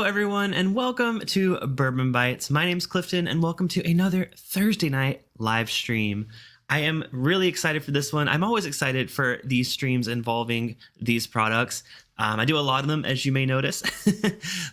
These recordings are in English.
everyone, and welcome to Bourbon Bites. My name's Clifton, and welcome to another Thursday night live stream. I am really excited for this one. I'm always excited for these streams involving these products. I do a lot of them, as you may notice,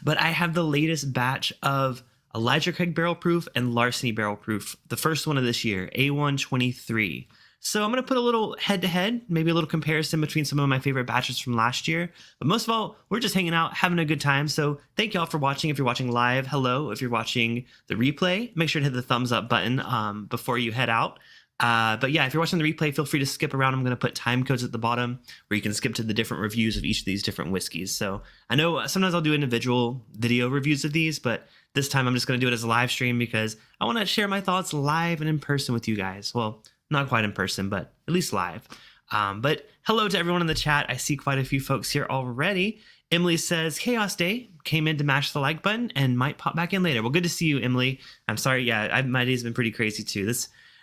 but I have the latest batch of Elijah Craig Barrel Proof and Larceny Barrel Proof, the first one of this year, A123. So I'm going to put a little head-to-head, maybe a little comparison between some of my favorite batches from last year. But most of all, we're just hanging out, having a good time. So thank y'all for watching. If you're watching live, hello. If you're watching the replay, make sure to hit the thumbs up button before you head out. But yeah, if you're watching the replay, feel free to skip around. I'm going to put time codes at the bottom where you can skip to the different reviews of each of these different whiskeys. So I know sometimes I'll do individual video reviews of these, but this time I'm just going to do it as a live stream because I want to share my thoughts live and in person with you guys. Well, not quite in person, but at least live. But hello to everyone in the chat. I see quite a few folks here already. Emily says, Chaos Day, came in to mash the like button and might pop back in later. Well, good to see you, Emily. I'm sorry. Yeah, my day's been pretty crazy too.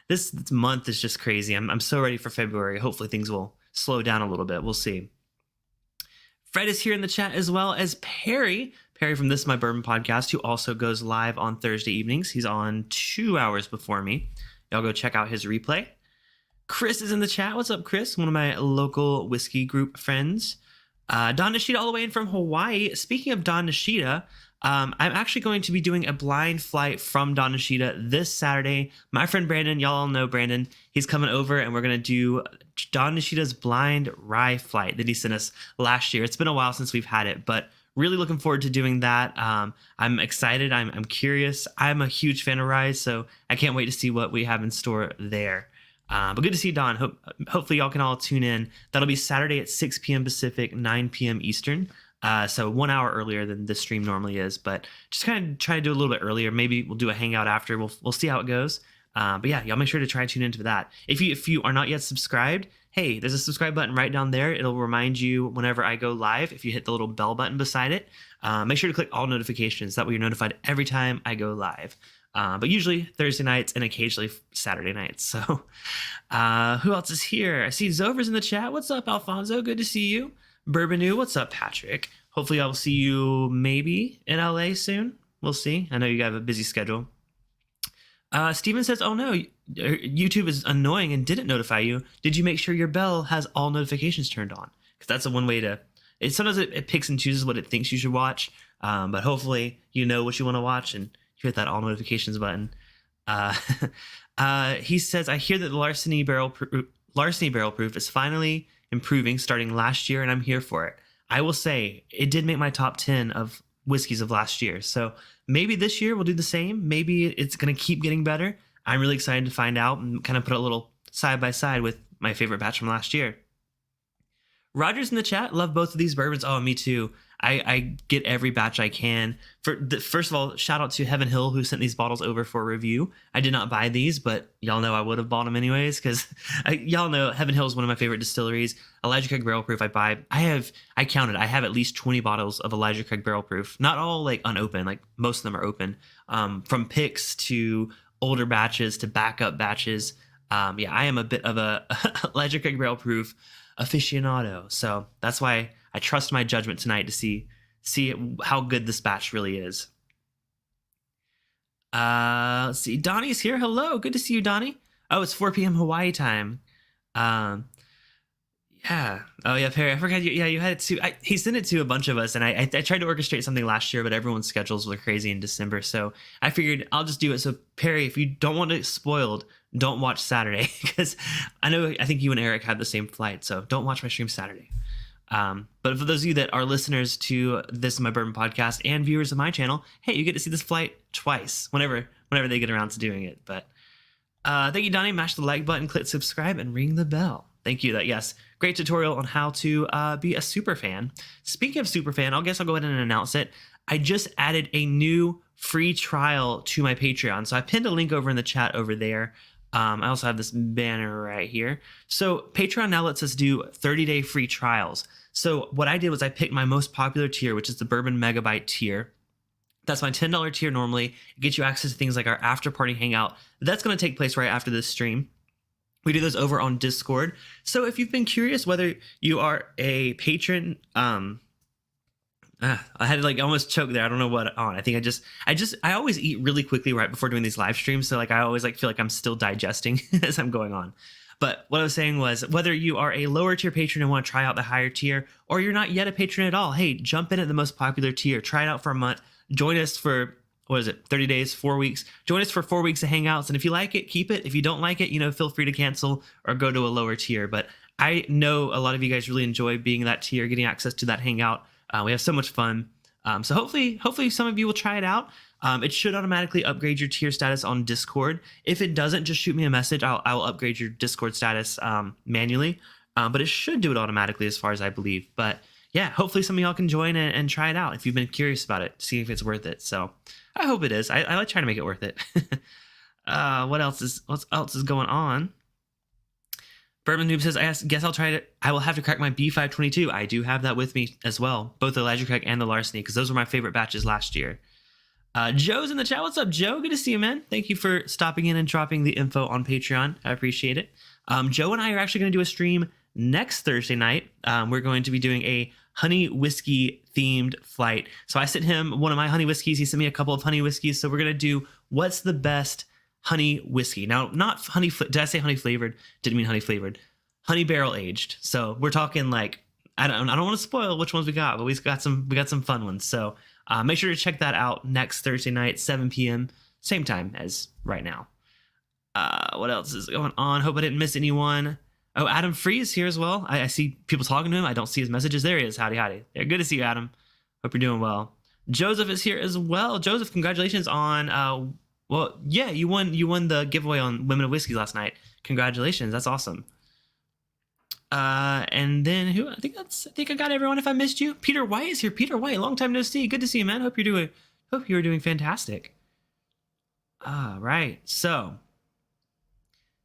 This month is just crazy. I'm so ready for February. Hopefully things will slow down a little bit. We'll see. Fred is here in the chat, as well as Perry from This Is My Bourbon podcast, who also goes live on Thursday evenings. He's on 2 hours before me. Y'all go check out his replay. Chris is in the chat. What's up, Chris? One of my local whiskey group friends. Don Nishida all the way in from Hawaii. Speaking of Don Nishida, I'm actually going to be doing a blind flight from Don Nishida this Saturday. My friend Brandon, y'all all know Brandon, he's coming over and we're going to do Don Nishida's blind rye flight that he sent us last year. It's been a while since we've had it, but really looking forward to doing that. I'm excited. I'm curious. I'm a huge fan of rye, so I can't wait to see what we have in store there. But good to see Don. Hopefully y'all can all tune in. That'll be Saturday at 6 p.m. Pacific, 9 p.m. Eastern. So 1 hour earlier than this stream normally is, but just kind of try to do a little bit earlier. Maybe we'll do a hangout after. We'll see how it goes. But yeah, y'all make sure to try and tune into that. If you are not yet subscribed, hey, there's a subscribe button right down there. It'll remind you whenever I go live. If you hit the little bell button beside it, make sure to click all notifications. That way you're notified every time I go live. But usually Thursday nights and occasionally Saturday nights. So who else is here? I see Zover's in the chat. What's up, Alfonso? Good to see you. Bourbonu, what's up, Patrick? Hopefully I'll see you maybe in LA soon. We'll see. I know you have a busy schedule. Steven says, oh no, YouTube is annoying and didn't notify you. Did you make sure your bell has all notifications turned on? Because that's a one way to... Sometimes it picks and chooses what it thinks you should watch. But hopefully you know what you want to watch and you hit that all notifications button. He says, I hear that the Larceny Barrel Proof is finally improving starting last year, and I'm here for it. I will say it did make my top 10 of whiskeys of last year. So maybe this year we'll do the same. Maybe it's going to keep getting better. I'm really excited to find out and kind of put a little side by side with my favorite batch from last year. Roger's in the chat. Love both of these bourbons. Oh, me too. I get every batch I can. First of all, shout out to Heaven Hill who sent these bottles over for review. I did not buy these, but y'all know I would have bought them anyways because y'all know Heaven Hill is one of my favorite distilleries. Elijah Craig Barrel Proof I counted. I have at least 20 bottles of Elijah Craig Barrel Proof. Not all like unopened. Like most of them are open. From picks to older batches to backup batches. Yeah, I am a bit of a Elijah Craig Barrel Proof aficionado. So that's why I trust my judgment tonight to see how good this batch really is. Let's see. Donnie's here. Hello. Good to see you, Donnie. Oh, it's 4 p.m. Hawaii time. Yeah. Oh, yeah, Perry. I forgot you. Yeah, you had it too. He sent it to a bunch of us, and I tried to orchestrate something last year, but everyone's schedules were crazy in December. So I figured I'll just do it. So, Perry, if you don't want it spoiled, don't watch Saturday because I think you and Eric had the same flight. So don't watch my stream Saturday. But for those of you that are listeners to This Is My Bourbon podcast and viewers of my channel, hey, you get to see this flight twice whenever they get around to doing it. But thank you, Donnie. Mash the like button, click subscribe, and ring the bell. Thank you. Yes, great tutorial on how to be a super fan. Speaking of super fan, I'll go ahead and announce it. I just added a new free trial to my Patreon. So I pinned a link over in the chat over there. I also have this banner right here. So Patreon now lets us do 30-day free trials. So what I did was I picked my most popular tier, which is the Bourbon Megabyte tier. That's my $10 tier normally. It gets you access to things like our after party hangout. That's going to take place right after this stream. We do those over on Discord. So if you've been curious whether you are a patron I had to like almost choke there. I don't know what on. I think I always eat really quickly right before doing these live streams. So like I always like feel like I'm still digesting as I'm going on. But what I was saying was, whether you are a lower tier patron and want to try out the higher tier, or you're not yet a patron at all, hey, jump in at the most popular tier, try it out for a month, join us for, 30 days, 4 weeks, join us for 4 weeks of hangouts. And if you like it, keep it. If you don't like it, feel free to cancel or go to a lower tier. But I know a lot of you guys really enjoy being that tier, getting access to that hangout. We have so much fun. So hopefully some of you will try it out. It should automatically upgrade your tier status on Discord. If it doesn't, just shoot me a message. I'll upgrade your Discord status manually. But it should do it automatically as far as I believe. But yeah, hopefully some of y'all can join and try it out if you've been curious about it, see if it's worth it. So I hope it is. I like trying to make it worth it. What else is going on? Bourbon Noob says, guess I'll try it. I will have to crack my B522. I do have that with me as well, both the Elijah Craig and the Larceny, because those were my favorite batches last year. Joe's in the chat. What's up, Joe? Good to see you, man. Thank you for stopping in and dropping the info on Patreon. I appreciate it. Joe and I are actually going to do a stream next Thursday night. We're going to be doing a honey whiskey themed flight. So I sent him one of my honey whiskeys. He sent me a couple of honey whiskeys. So we're going to do what's the best honey whiskey. Now, not honey. Did I say honey flavored? Didn't mean honey flavored. Honey barrel aged. So we're talking like, I don't want to spoil which ones we got, but we got some fun ones. So make sure to check that out next Thursday night, 7 p.m. Same time as right now. What else is going on? Hope I didn't miss anyone. Oh, Adam Free is here as well. I see people talking to him. I don't see his messages. There he is. Howdy. Yeah, good to see you, Adam. Hope you're doing well. Joseph is here as well. Joseph, congratulations on well, yeah, you won the giveaway on Women of Whiskey last night. Congratulations. That's awesome. And then who? I think I got everyone. If I missed you, Peter White is here. Peter White, long time no see. Good to see you, man. Hope you were doing fantastic. All right. So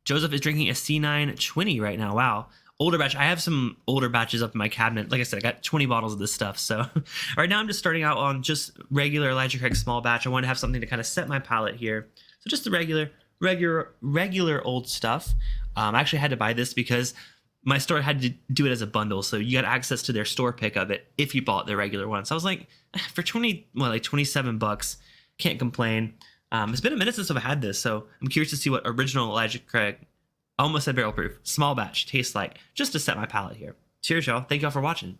Joseph is drinking a C920 right now. Wow. Older batch. I have some older batches up in my cabinet. Like I said, I got 20 bottles of this stuff. So right now I'm just starting out on just regular Elijah Craig small batch. I wanted to have something to kind of set my palate here. So just the regular old stuff. I actually had to buy this because my store had to do it as a bundle. So you got access to their store pick of it if you bought the regular one. So I was like, for $27, can't complain. It's been a minute since I've had this, so I'm curious to see what original Elijah Craig, almost said barrel proof, small batch tastes like, just to set my palate here. Cheers, y'all. Thank y'all for watching.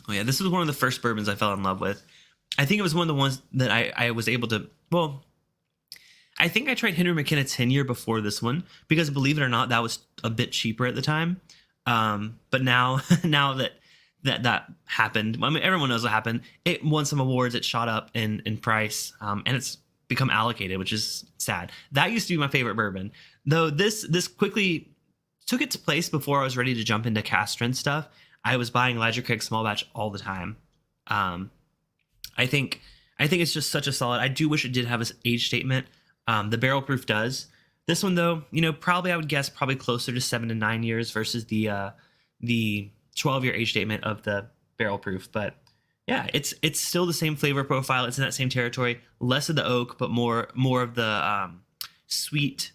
Oh yeah, this was one of the first bourbons I fell in love with. I think it was one of the ones that I was able to, well, I think I tried Henry McKenna 10 year before this one, because believe it or not, that was a bit cheaper at the time. But now that happened, I mean, everyone knows what happened. It won some awards. It shot up in price, and it's become allocated, which is sad. That used to be my favorite bourbon, though. This quickly took its place before I was ready to jump into cask strength stuff. I was buying Elijah Craig small batch all the time. I think it's just such a solid. I do wish it did have an age statement. The barrel proof does. This one though, probably I would guess probably closer to 7 to 9 years versus the 12-year age statement of the barrel proof. But yeah, it's still the same flavor profile. It's in that same territory. Less of the oak, but more of the sweet.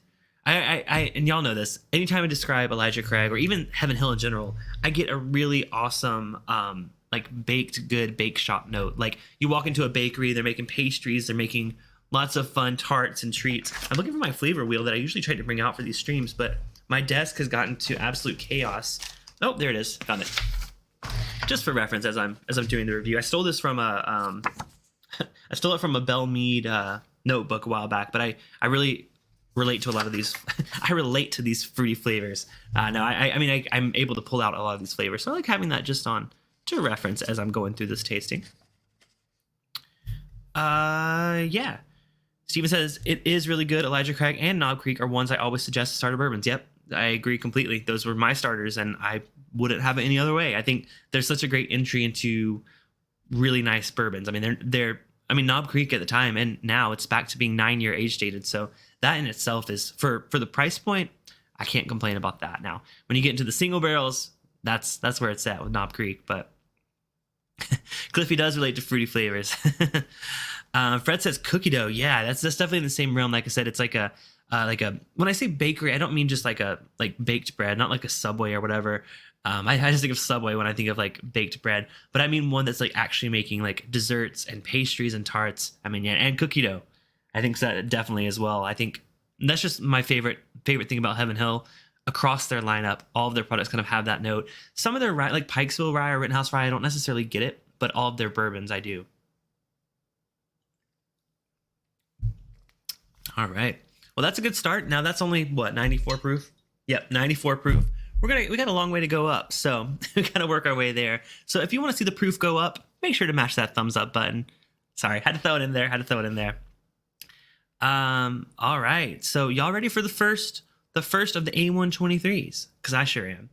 I and y'all know this. Anytime I describe Elijah Craig or even Heaven Hill in general, I get a really awesome like baked good bake shop note. Like you walk into a bakery, they're making pastries, they're making lots of fun tarts and treats. I'm looking for my flavor wheel that I usually try to bring out for these streams, but my desk has gotten to absolute chaos. Oh, there it is. Found it. Just for reference, as I'm doing the review, I stole this from I stole it from a Bell Mead notebook a while back, but I really relate to a lot of these. I relate to these fruity flavors. No, I mean I'm able to pull out a lot of these flavors, so I like having that just on to reference as I'm going through this tasting. Yeah. Steven says, it is really good. Elijah Craig and Knob Creek are ones I always suggest to starter bourbons. Yep, I agree completely. Those were my starters, and I wouldn't have it any other way. I think there's such a great entry into really nice bourbons. I mean, I mean, Knob Creek at the time, and now it's back to being 9-year age dated. So that in itself is, for the price point, I can't complain about that. Now, when you get into the single barrels, that's where it's at with Knob Creek. But Cliffy does relate to fruity flavors. Fred says cookie dough. Yeah, that's definitely in the same realm. Like I said, it's like a when I say bakery, I don't mean just like baked bread, not like a Subway or whatever. I just think of Subway when I think of like baked bread, but I mean one that's like actually making like desserts and pastries and tarts. I mean, yeah, and cookie dough. I think that definitely as well. I think that's just my favorite thing about Heaven Hill. Across their lineup, all of their products kind of have that note. Some of their rye, like Pikesville rye or Rittenhouse rye, I don't necessarily get it, but all of their bourbons I do. All right. Well, that's a good start. Now that's only what, 94 proof? Yep, 94 proof. We got a long way to go up, so we gotta work our way there. So if you want to see the proof go up, make sure to mash that thumbs up button. Sorry, had to throw it in there. All right. So y'all ready for the first of the A123s? Because I sure am.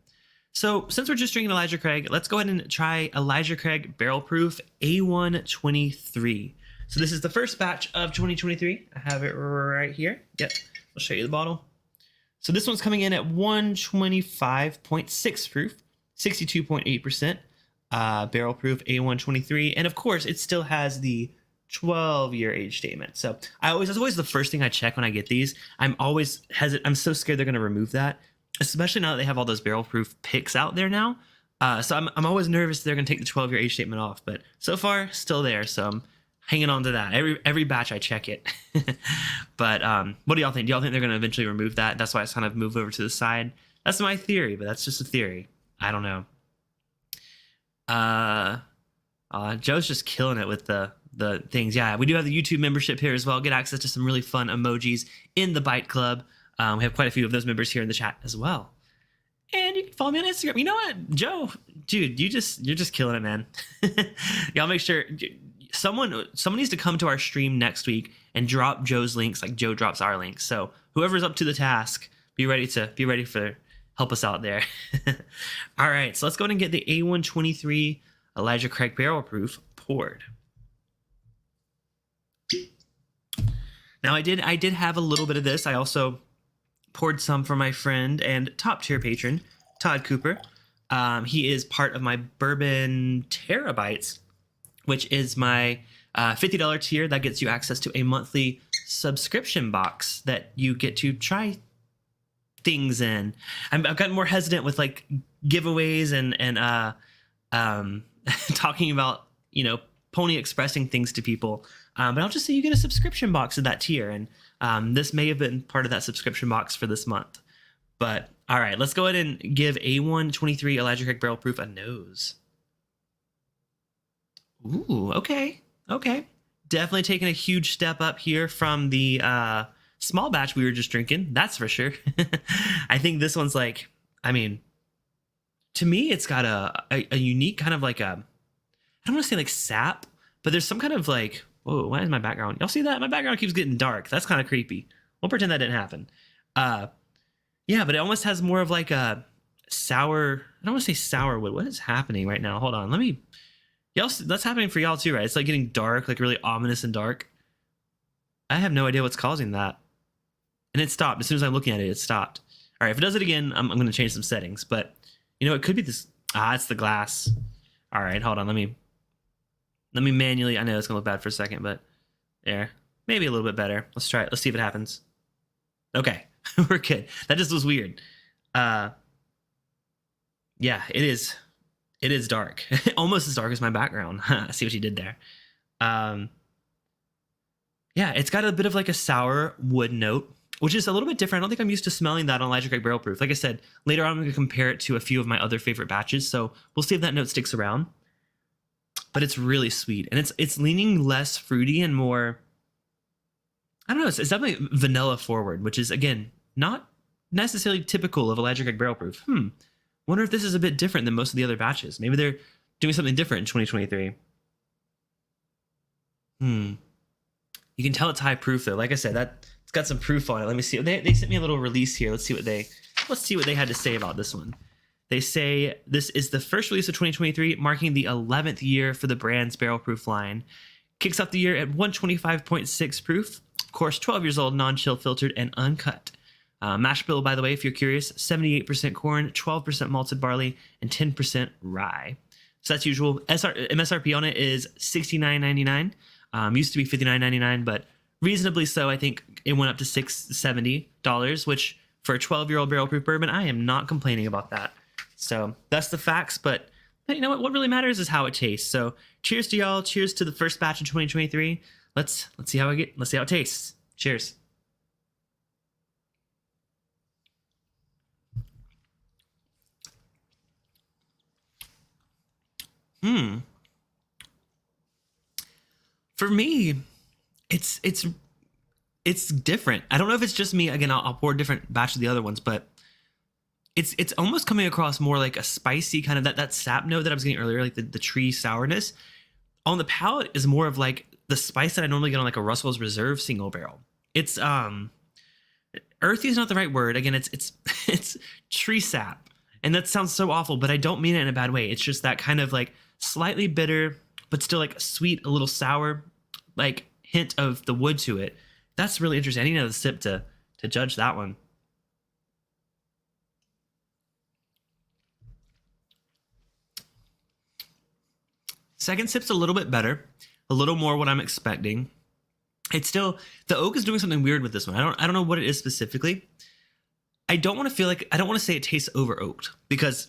So since we're just drinking Elijah Craig, let's go ahead and try Elijah Craig Barrel Proof A123. So this is the first batch of 2023. I have it right here. Yep, I'll show you the bottle. So this one's coming in at 125.6 proof, 62.8%, barrel proof A123. And of course, it still has the 12-year age statement. So that's always the first thing I check when I get these. I'm always hesitant. I'm so scared they're going to remove that, especially now that they have all those barrel proof picks out there now. So I'm always nervous they're going to take the 12-year age statement off, but so far still there. So I'm hanging on to that. Every batch I check it. But what do y'all think? Do y'all think they're going to eventually remove that? That's why it's kind of moved over to the side. That's my theory, but that's just a theory. I don't know. Joe's just killing it with the things. Yeah, we do have the YouTube membership here as well. Get access to some really fun emojis in the Bite Club. We have quite a few of those members here in the chat as well. And you can follow me on Instagram. You know what, Joe, dude, you're just killing it, man. Y'all make sure someone needs to come to our stream next week and drop Joe's links like Joe drops our links. So whoever's up to the task, be ready for help us out there. All right, so let's go ahead and get the A123 Elijah Craig Barrel Proof poured. Now I did have a little bit of this. I also poured some for my friend and top tier patron, Todd Cooper. He is part of my Bourbon Terabytes, which is my $50 tier that gets you access to a monthly subscription box that you get to try things in. I've gotten more hesitant with like giveaways and talking about, Pony expressing things to people. But I'll just say you get a subscription box of that tier. And this may have been part of that subscription box for this month. But all right, let's go ahead and give A123 Elijah Craig Barrel Proof a nose. Ooh, okay. Definitely taking a huge step up here from the small batch we were just drinking. That's for sure. I think this one's like, to me, it's got a unique kind of like I don't want to say like sap, but there's some kind of like, whoa, why is my background? Y'all see that? My background keeps getting dark. That's kind of creepy. We'll pretend that didn't happen. Yeah, but it almost has more of like a sour, I don't want to say sour wood. What is happening right now? Hold on. That's happening for y'all too, right? It's like getting dark, like really ominous and dark. I have no idea what's causing that. And it stopped. As soon as I'm looking at it, it stopped. All right, if it does it again, I'm going to change some settings. But, it could be this. It's the glass. All right, hold on. Let me manually, I know it's going to look bad for a second, but there. Maybe a little bit better. Let's try it. Let's see if it happens. Okay, we're good. That just was weird. Yeah, it is. It is dark. Almost as dark as my background. I see what you did there. Yeah, it's got a bit of like a sour wood note, which is a little bit different. I don't think I'm used to smelling that on Elijah Craig Barrel Proof. Like I said, later on I'm going to compare it to a few of my other favorite batches, so we'll see if that note sticks around. But it's really sweet, and it's leaning less fruity and more, I don't know, it's definitely vanilla forward, which is, again, not necessarily typical of Elijah Craig Barrel Proof. Wonder if this is a bit different than most of the other batches. Maybe they're doing something different in 2023. You can tell it's high proof though. Like I said, it's got some proof on it. Let me see. They sent me a little release here. Let's see what they had to say about this one. They say this is the first release of 2023, marking the 11th year for the brand's barrel proof line. Kicks off the year at 125.6 proof. Of course, 12 years old, non-chill filtered and uncut. Mash bill, by the way, if you're curious, 78% corn, 12% malted barley, and 10% rye. So that's usual. MSRP on it is $69.99. Used to be $59.99, but reasonably so. I think it went up to $670, which for a 12-year-old barrel proof bourbon, I am not complaining about that. So that's the facts, but you know what really matters is how it tastes. So cheers to y'all. Cheers to the first batch of 2023. Let's see how it tastes. Cheers. For me, it's different. I don't know if it's just me. Again, I'll pour a different batch of the other ones, but it's almost coming across more like a spicy kind of that sap note that I was getting earlier, like the tree sourness. On the palate is more of like the spice that I normally get on like a Russell's Reserve single barrel. It's earthy is not the right word. Again, it's tree sap. And that sounds so awful, but I don't mean it in a bad way. It's just that kind of like slightly bitter, but still like sweet, a little sour, like hint of the wood to it. That's really interesting. I need another sip to judge that one. Second sip's a little bit better, a little more what I'm expecting. It's still, the oak is doing something weird with this one. I don't know what it is specifically. I don't want to say it tastes over oaked, because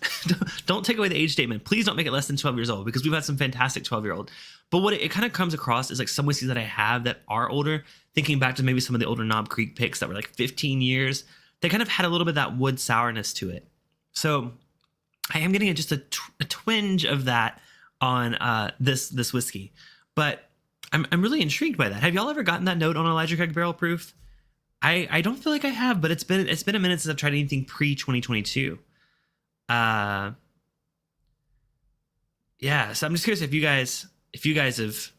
don't take away the age statement. Please don't make it less than 12 years old, because we've had some fantastic 12-year-old. But what it kind of comes across is like some whiskeys that I have that are older, thinking back to maybe some of the older Knob Creek picks that were like 15 years, they kind of had a little bit of that wood sourness to it. So I am getting just a twinge of that on this whiskey. But I'm really intrigued by that. Have y'all ever gotten that note on Elijah Craig Barrel Proof? I don't feel like I have, but it's been a minute since I've tried anything pre-2022. Yeah, so I'm just curious if you guys have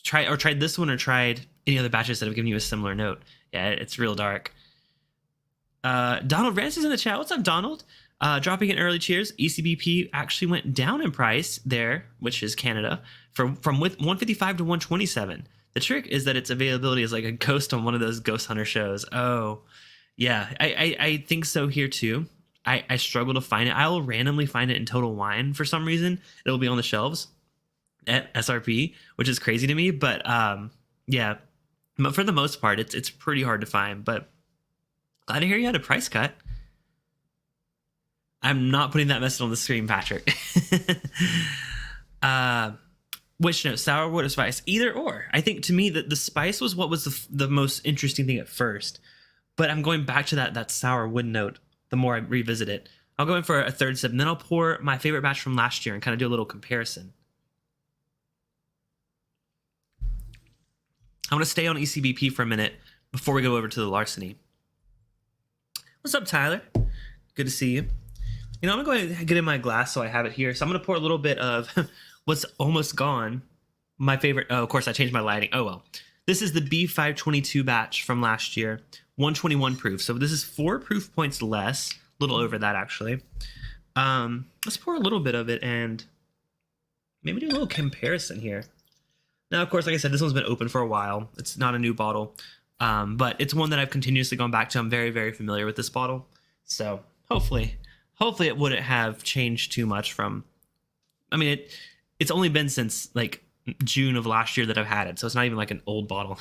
tried this one or tried any other batches that have given you a similar note. Yeah, it's real dark. Donald Rance is in the chat. What's up, Donald? Dropping in early cheers. ECBP actually went down in price there, which is Canada, from 155 to 127. The trick is that its availability is like a ghost on one of those ghost hunter shows. Oh, yeah, I think so here too. I struggle to find it. I will randomly find it in Total Wine for some reason. It'll be on the shelves at SRP, which is crazy to me. But yeah, but for the most part, it's pretty hard to find. But glad to hear you had a price cut. I'm not putting that message on the screen, Patrick. Which note, sour wood or spice? Either or. I think to me that the spice was what was the most interesting thing at first. But I'm going back to that sour wood note the more I revisit it. I'll go in for a third sip, and then I'll pour my favorite batch from last year and kind of do a little comparison. I want to stay on ECBP for a minute before we go over to the Larceny. What's up, Tyler? Good to see you. You know, I'm going to go ahead and get in my glass so I have it here. So I'm going to pour a little bit of what's almost gone. My favorite. Oh, of course, I changed my lighting. Oh, well. This is the B522 batch from last year. 121 proof. So this is 4 proof points less. A little over that, actually. Let's pour a little bit of it and maybe do a little comparison here. Now, of course, like I said, this one's been open for a while. It's not a new bottle. But it's one that I've continuously gone back to. I'm very, very familiar with this bottle. So hopefully it wouldn't have changed too much from, I mean, it's only been since like June of last year that I've had it. So it's not even like an old bottle.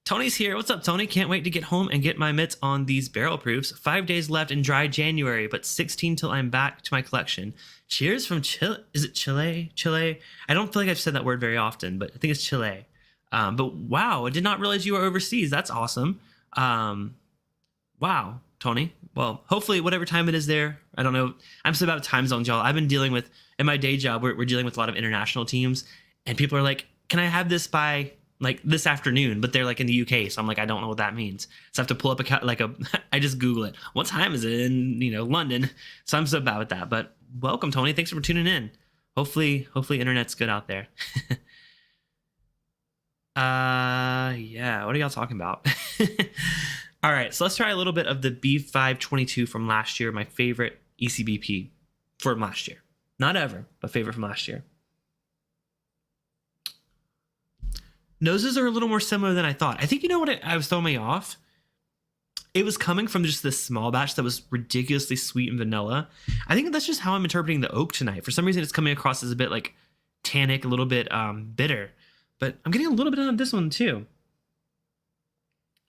Tony's here. What's up, Tony? Can't wait to get home and get my mitts on these barrel proofs. 5 days left in dry January, but 16 till I'm back to my collection. Cheers from Chile. Is it Chile? Chile? I don't feel like I've said that word very often, but I think it's Chile. But wow, I did not realize you were overseas. That's awesome. Wow, Tony. Well, hopefully whatever time it is there, I don't know. I'm so bad at time zones, y'all. I've been dealing with, in my day job, we're dealing with a lot of international teams, and people are like, can I have this by like this afternoon? But they're like in the UK, so I'm like, I don't know what that means. So I have to pull up I just Google it. What time is it in, London? So I'm so bad with that. But welcome, Tony. Thanks for tuning in. Hopefully internet's good out there. Yeah, what are y'all talking about? All right, so let's try a little bit of the B522 from last year, my favorite ECBP from last year. Not ever, but favorite from last year. Noses are a little more similar than I thought. I think you know what I was throwing me off? It was coming from just this small batch that was ridiculously sweet and vanilla. I think that's just how I'm interpreting the oak tonight. For some reason, it's coming across as a bit like tannic, a little bit bitter. But I'm getting a little bit on this one too.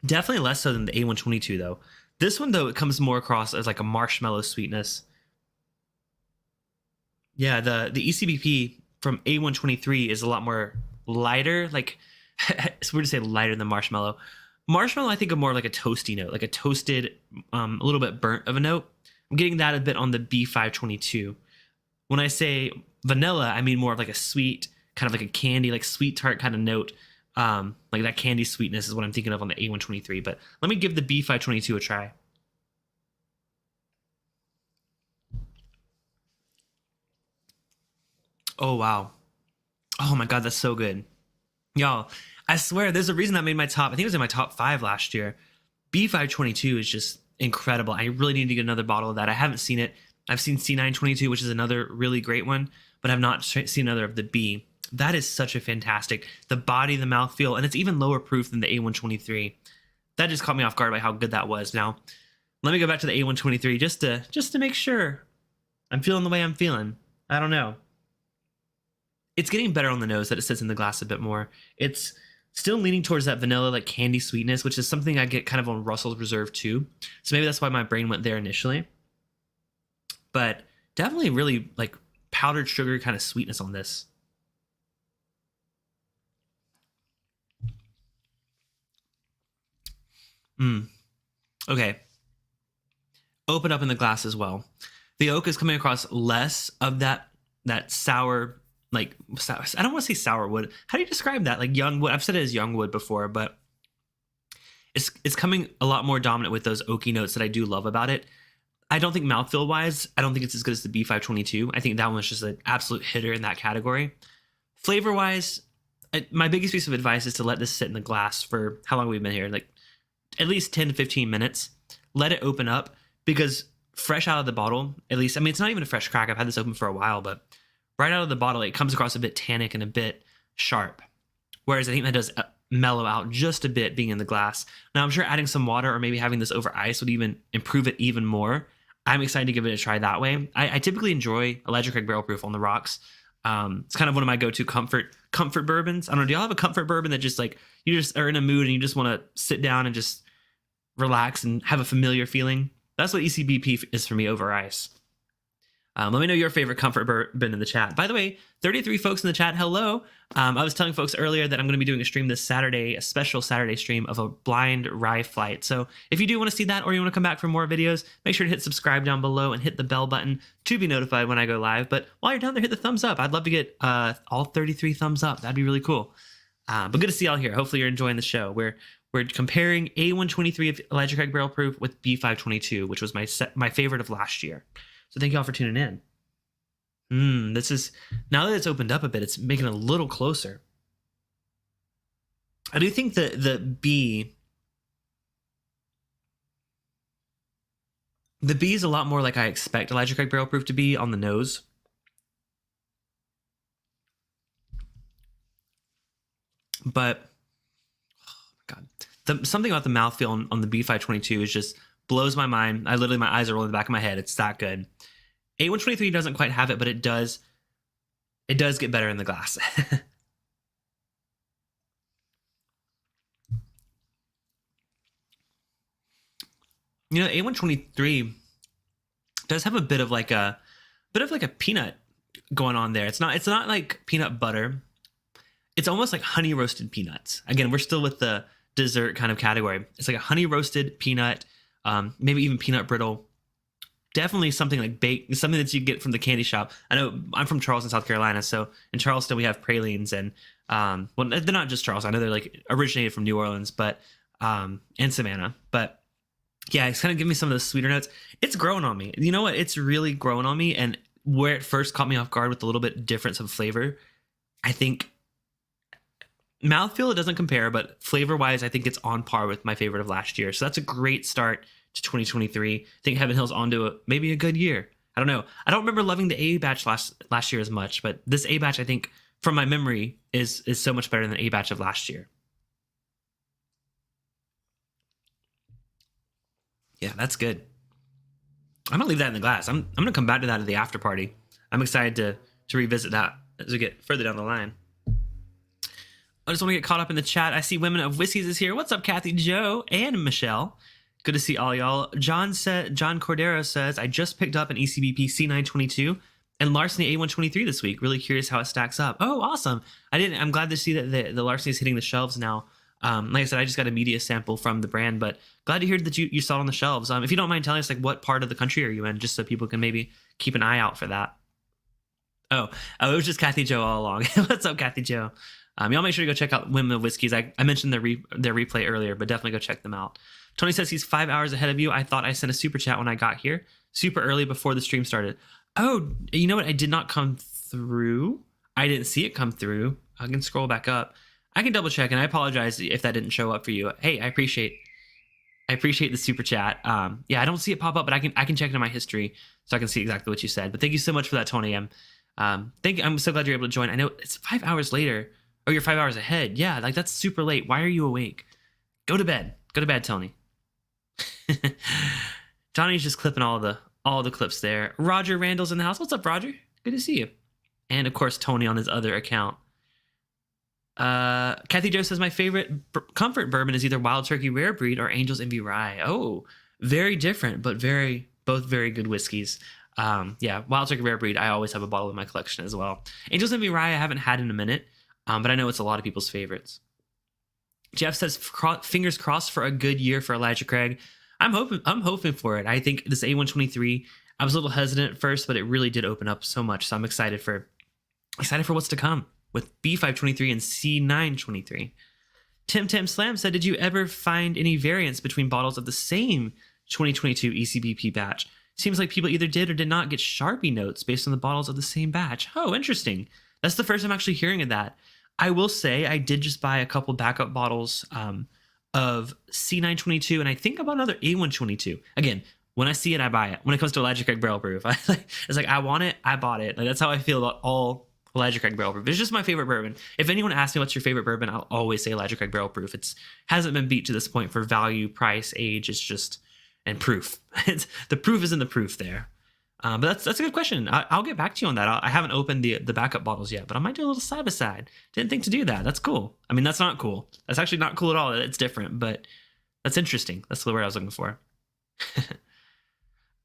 Definitely less so than the A122 though. This one, though, it comes more across as like a marshmallow sweetness. Yeah, the ECBP from A123 is a lot more lighter. Like, it's weird to say lighter than marshmallow. Marshmallow, I think of more like a toasty note, like a toasted, a little bit burnt of a note. I'm getting that a bit on the B522. When I say vanilla, I mean more of like a sweet, kind of like a candy, like sweet tart kind of note. Like that candy sweetness is what I'm thinking of on the A123. But let me give the B522 a try. Oh, wow. Oh my God, that's so good. Y'all, I swear there's a reason that made my top. I think it was in my top 5 last year. B522 is just incredible. I really need to get another bottle of that. I haven't seen it. I've seen C922, which is another really great one, but I've not seen another of the B. That is such a fantastic, the body, the mouthfeel, and it's even lower proof than the A123. That just caught me off guard by how good that was. Now, let me go back to the A123 just to make sure I'm feeling the way I'm feeling. I don't know. It's getting better on the nose that it sits in the glass a bit more. It's still leaning towards that vanilla, like candy sweetness, which is something I get kind of on Russell's Reserve too. So maybe that's why my brain went there initially. But definitely really like powdered sugar kind of sweetness on this. Okay. Open up in the glass as well. The oak is coming across less of that sour, like I don't want to say sour wood. How do you describe that? Like young wood. I've said it as young wood before, but it's coming a lot more dominant with those oaky notes that I do love about it. I don't think mouthfeel wise, I don't think it's as good as the B522. I think that one's just an absolute hitter in that category. Flavor wise, my biggest piece of advice is to let this sit in the glass for how long we've been here, like at least 10 to 15 minutes. Let it open up, because fresh out of the bottle, at least, I mean, it's not even a fresh crack. I've had this open for a while, but right out of the bottle, it comes across a bit tannic and a bit sharp. Whereas I think that does mellow out just a bit being in the glass. Now, I'm sure adding some water or maybe having this over ice would even improve it even more. I'm excited to give it a try that way. I typically enjoy Elijah Craig Barrel Proof on the rocks. It's kind of one of my go-to comfort bourbons. I don't know, do y'all have a comfort bourbon that just like, you just are in a mood and you just want to sit down and just relax and have a familiar feeling? That's what ECBP is for me over ice. Let me know your favorite comfort bourbon in the chat. By the way, 33 folks in the chat, hello. I was telling folks earlier that I'm going to be doing a stream this Saturday, a special Saturday stream of a blind rye flight. So if you do want to see that, or you want to come back for more videos, make sure to hit subscribe down below and hit the bell button to be notified when I go live. But while you're down there, hit the thumbs up. I'd love to get all 33 thumbs up. That'd be really cool. But good to see y'all here. Hopefully you're enjoying the show. We're comparing A123 of Elijah Craig Barrel Proof with B522, which was my favorite of last year. So thank y'all for tuning in. This is, now that it's opened up a bit, it's making it a little closer. I do think the B is a lot more like I expect Elijah Craig Barrel Proof to be on the nose. But, oh my God. Something about the mouthfeel on the B522 is just blows my mind. My eyes are rolling in the back of my head. It's that good. A123 doesn't quite have it, but it does get better in the glass. You know, A123 does have a bit of like a peanut going on there. It's not like peanut butter. It's almost like honey roasted peanuts. Again, we're still with the dessert kind of category. It's like a honey roasted peanut, maybe even peanut brittle. Definitely something like baked, something that you get from the candy shop. I know I'm from Charleston, South Carolina, so in Charleston we have pralines, and well, they're not just Charleston. I know they're like originated from New Orleans, but and Savannah. But yeah, it's kind of giving me some of those sweeter notes. It's growing on me. You know what? It's really growing on me, and where it first caught me off guard with a little bit difference of flavor, I think mouthfeel, it doesn't compare, but flavor-wise, I think it's on par with my favorite of last year. So that's a great start to 2023. I think Heaven Hill's onto maybe a good year. I don't know. I don't remember loving the A batch last year as much, but this A batch, I think, from my memory, is so much better than the A batch of last year. Yeah, that's good. I'm gonna leave that in the glass. I'm gonna come back to that at the after party. I'm excited to revisit that as we get further down the line. I just want to get caught up in the chat. I see Women of Whiskeys is here. What's up, Kathy, Joe, and Michelle? Good to see all y'all. John Cordero says, I just picked up an ECBP C922 and Larceny A123 this week. Really curious how it stacks up. Oh, awesome. I'm glad to see that the Larceny is hitting the shelves now. Like I said, I just got a media sample from the brand, but glad to hear that you saw it on the shelves. If you don't mind telling us, like, what part of the country are you in, just so people can maybe keep an eye out for that. Oh, it was just Kathy Joe all along. What's up, Kathy Joe? Y'all make sure to go check out Women of Whiskeys. I mentioned their replay earlier, but definitely go check them out. Tony says he's 5 hours ahead of you. I thought I sent a super chat when I got here, super early before the stream started. Oh, you know what? I did not come through. I didn't see it come through. I can scroll back up. I can double check, and I apologize if that didn't show up for you. Hey, I appreciate the super chat. Yeah, I don't see it pop up, but I can check into my history so I can see exactly what you said. But thank you so much for that, Tony. I'm so glad you're able to join. I know it's 5 hours later. Oh, you're 5 hours ahead. Yeah, like that's super late. Why are you awake? Go to bed. Go to bed, Tony. Johnny's just clipping all the clips there. Roger Randall's in the house. What's up, Roger? Good to see you. And of course, Tony on his other account. Kathy Joe says my favorite comfort bourbon is either Wild Turkey Rare Breed or Angel's Envy Rye. Oh, very different, but both very good whiskeys. Yeah, Wild Turkey Rare Breed. I always have a bottle in my collection as well. Angel's Envy Rye I haven't had in a minute, but I know it's a lot of people's favorites. Jeff says fingers crossed for a good year for Elijah Craig. I'm hoping for it. I think this A123. I was a little hesitant at first, but it really did open up so much. So I'm excited for what's to come with B523 and C923. Tim Slam said, did you ever find any variance between bottles of the same 2022 ECBP batch? Seems like people either did or did not get Sharpie notes based on the bottles of the same batch. Oh, interesting. That's the first time I'm actually hearing of that. I will say I did just buy a couple backup bottles of C922, and I think about another A122. Again, when I see it, I buy it. When it comes to Elijah Craig Barrel Proof, it's like I want it, I bought it. Like that's how I feel about all Elijah Craig Barrel Proof. It's just my favorite bourbon. If anyone asks me what's your favorite bourbon, I'll always say Elijah Craig Barrel Proof. It hasn't been beat to this point for value, price, age. It's just and proof. The proof is in the proof there. But that's a good question. I'll get back to you on that. I haven't opened the backup bottles yet, but I might do a little side by side. Didn't think to do that. That's cool. I mean, that's not cool. That's actually not cool at all. It's different, but that's interesting. That's the word I was looking for.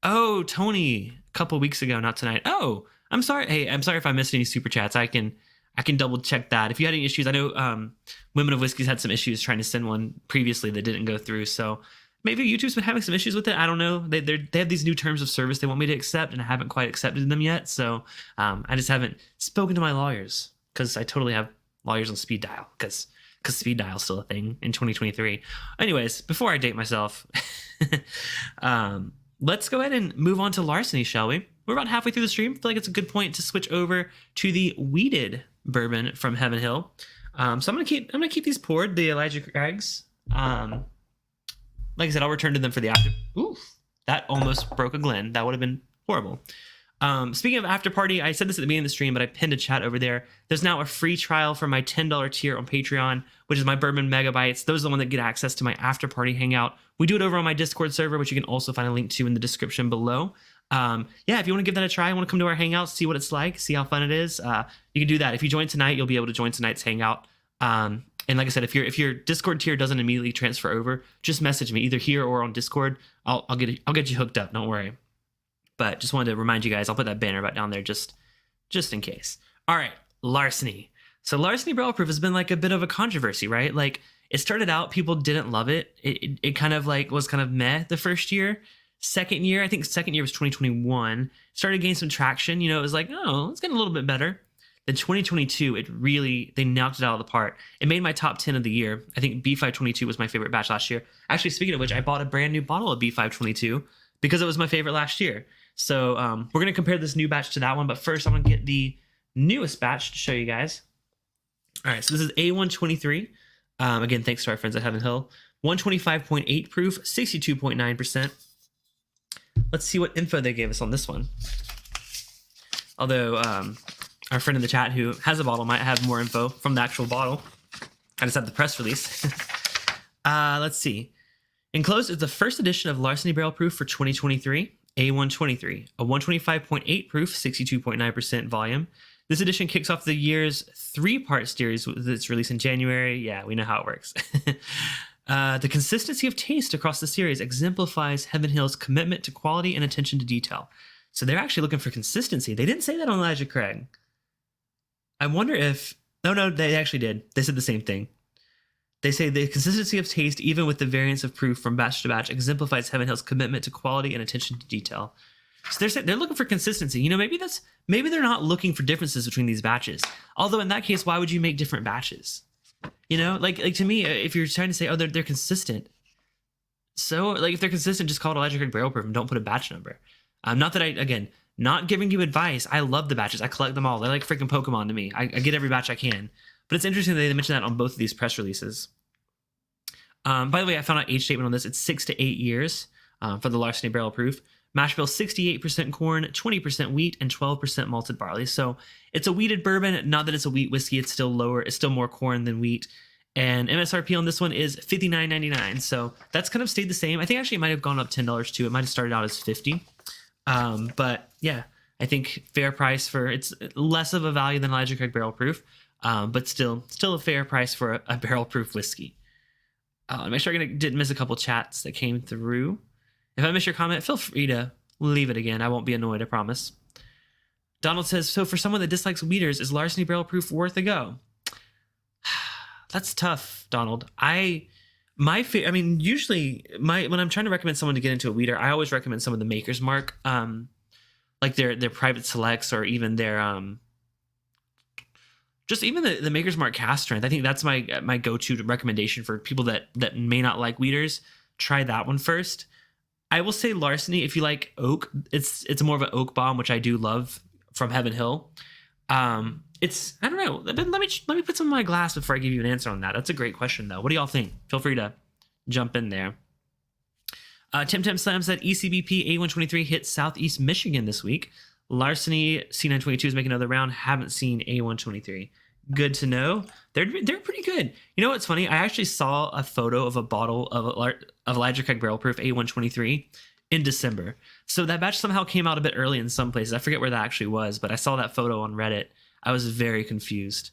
Oh, Tony, a couple weeks ago, not tonight. Oh, I'm sorry. Hey, I'm sorry if I missed any super chats. I can double check that. If you had any issues, I know Women of Whiskeys had some issues trying to send one previously that didn't go through. So maybe YouTube's been having some issues with it. I don't know. They have these new terms of service they want me to accept, and I haven't quite accepted them yet. So I just haven't spoken to my lawyers because I totally have lawyers on speed dial because speed dial is still a thing in 2023. Anyways, before I date myself, let's go ahead and move on to Larceny, shall we? We're about halfway through the stream. I feel like it's a good point to switch over to the wheated bourbon from Heaven Hill. So I'm gonna keep these poured, the Elijah Craigs. Like I said, I'll return to them for the after. Oof, that almost broke a Glen. That would have been horrible. Speaking of after party, I said this at the beginning of the stream, but I pinned a chat over there. There's now a free trial for my $10 tier on Patreon, which is my Bourbon Megabytes. Those are the ones that get access to my after party hangout. We do it over on my Discord server, which you can also find a link to in the description below. Yeah, if you want to give that a try, want to come to our hangout, see what it's like, see how fun it is, you can do that. If you join tonight, you'll be able to join tonight's hangout. And like I said, if your Discord tier doesn't immediately transfer over, just message me either here or on Discord. I'll get you hooked up. Don't worry. But just wanted to remind you guys, I'll put that banner right down there just in case. All right, Larceny. So Larceny Barrel Proof has been like a bit of a controversy, right? Like it started out, people didn't love it. It kind of like was kind of meh the first year. Second year, I think second year was 2021. Started gaining some traction. You know, it was like, oh, it's getting a little bit better. Then 2022, they knocked it out of the park. It made my top 10 of the year. I think B522 was my favorite batch last year. Actually, speaking of which, I bought a brand new bottle of B522 because it was my favorite last year. So we're going to compare this new batch to that one. But first, I'm going to get the newest batch to show you guys. All right, so this is A123. Again, thanks to our friends at Heaven Hill. 125.8 proof, 62.9%. Let's see what info they gave us on this one. Although our friend in the chat who has a bottle might have more info from the actual bottle. I just have the press release. Let's see. Enclosed is the first edition of Larceny Barrel Proof for 2023, A123, a 125.8 proof, 62.9% volume. This edition kicks off the year's 3-part series with its release in January. Yeah, we know how it works. The consistency of taste across the series exemplifies Heaven Hill's commitment to quality and attention to detail. So they're actually looking for consistency. They didn't say that on Elijah Craig. I wonder if... No, they actually did. They said the same thing. They say the consistency of taste, even with the variance of proof from batch to batch, exemplifies Heaven Hill's commitment to quality and attention to detail. So they're looking for consistency. You know, maybe they're not looking for differences between these batches. Although in that case, why would you make different batches? You know, like to me, if you're trying to say, oh, they're consistent. So like if they're consistent, just call it Elijah Craig barrel proof and don't put a batch number. Not that not giving you advice. I love the batches. I collect them all. They're like freaking Pokemon to me. I get every batch I can. But it's interesting that they mentioned that on both of these press releases. By the way, I found out age statement on this. It's 6 to 8 years for the Larceny barrel proof. Mash bill 68% corn, 20% wheat, and 12% malted barley. So it's a wheated bourbon. Not that it's a wheat whiskey. It's still lower. It's still more corn than wheat. And MSRP on this one is $59.99. So that's kind of stayed the same. I think actually it might have gone up $10 too. It might have started out as $50. But yeah, I think fair price for, it's less of a value than Elijah Craig barrel proof, but still a fair price for a barrel proof whiskey. Make sure I didn't miss a couple chats that came through. If I miss your comment, feel free to leave it again. I won't be annoyed, I promise. Donald says, so for someone that dislikes wheaters, is Larceny barrel proof worth a go? That's tough, Donald. Usually when I'm trying to recommend someone to get into a wheater, I always recommend some of the Maker's Mark, like their private selects, or even their just even the Maker's Mark cast strength. I think that's my go-to recommendation for people that may not like wheaters. Try that one first. I will say Larceny, if you like oak, it's more of an oak bomb, which I do love, from Heaven Hill. It's, I don't know. Let me put some in my glass before I give you an answer on that. That's a great question, though. What do y'all think? Feel free to jump in there. Tim Slam said ECBP A123 hit Southeast Michigan this week. Larceny C922 is making another round. Haven't seen A123. Good to know. They're pretty good. You know what's funny? I actually saw a photo of a bottle of Elijah Craig barrel proof A123 in December. So that batch somehow came out a bit early in some places. I forget where that actually was, but I saw that photo on Reddit. I was very confused.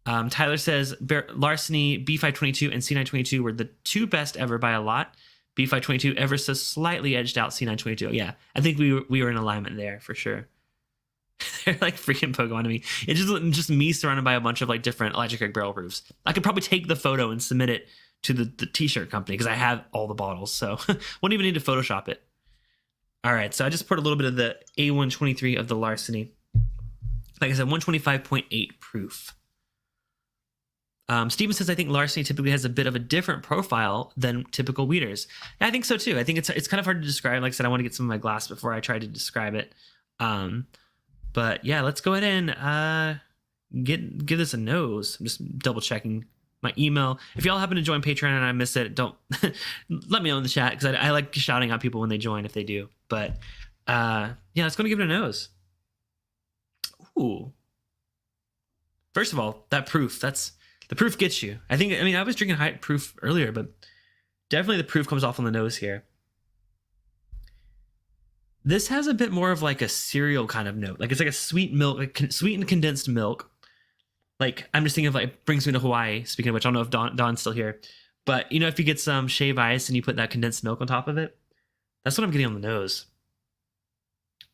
Tyler says Larceny B522 and C922 were the two best ever by a lot. B522 ever so slightly edged out C922. Yeah, I think we were in alignment there for sure. They're like freaking Pokemon to me. It's just me surrounded by a bunch of like different Elijah Craig barrel proofs. I could probably take the photo and submit it to the t-shirt company because I have all the bottles, so wouldn't even need to Photoshop it. All right, so I just poured a little bit of the A123 of the Larceny. Like I said, 125.8 proof. Steven says, I think Larceny typically has a bit of a different profile than typical wheaters. Yeah, I think so too. I think it's kind of hard to describe. Like I said, I want to get some of my glass before I try to describe it. But yeah, let's go ahead and give this a nose. I'm just double checking my email. If y'all happen to join Patreon and I miss it, don't let me know in the chat, because I like shouting out people when they join if they do. But yeah, let's go and give it a nose. Ooh. First of all, that proof, the proof gets you. I was drinking high proof earlier, but definitely the proof comes off on the nose here. This has a bit more of like a cereal kind of note. Like it's like a sweet milk, like sweetened condensed milk. Like I'm just thinking of like, it brings me to Hawaii. Speaking of which, I don't know if Don's still here, but you know, if you get some shave ice and you put that condensed milk on top of it, that's what I'm getting on the nose.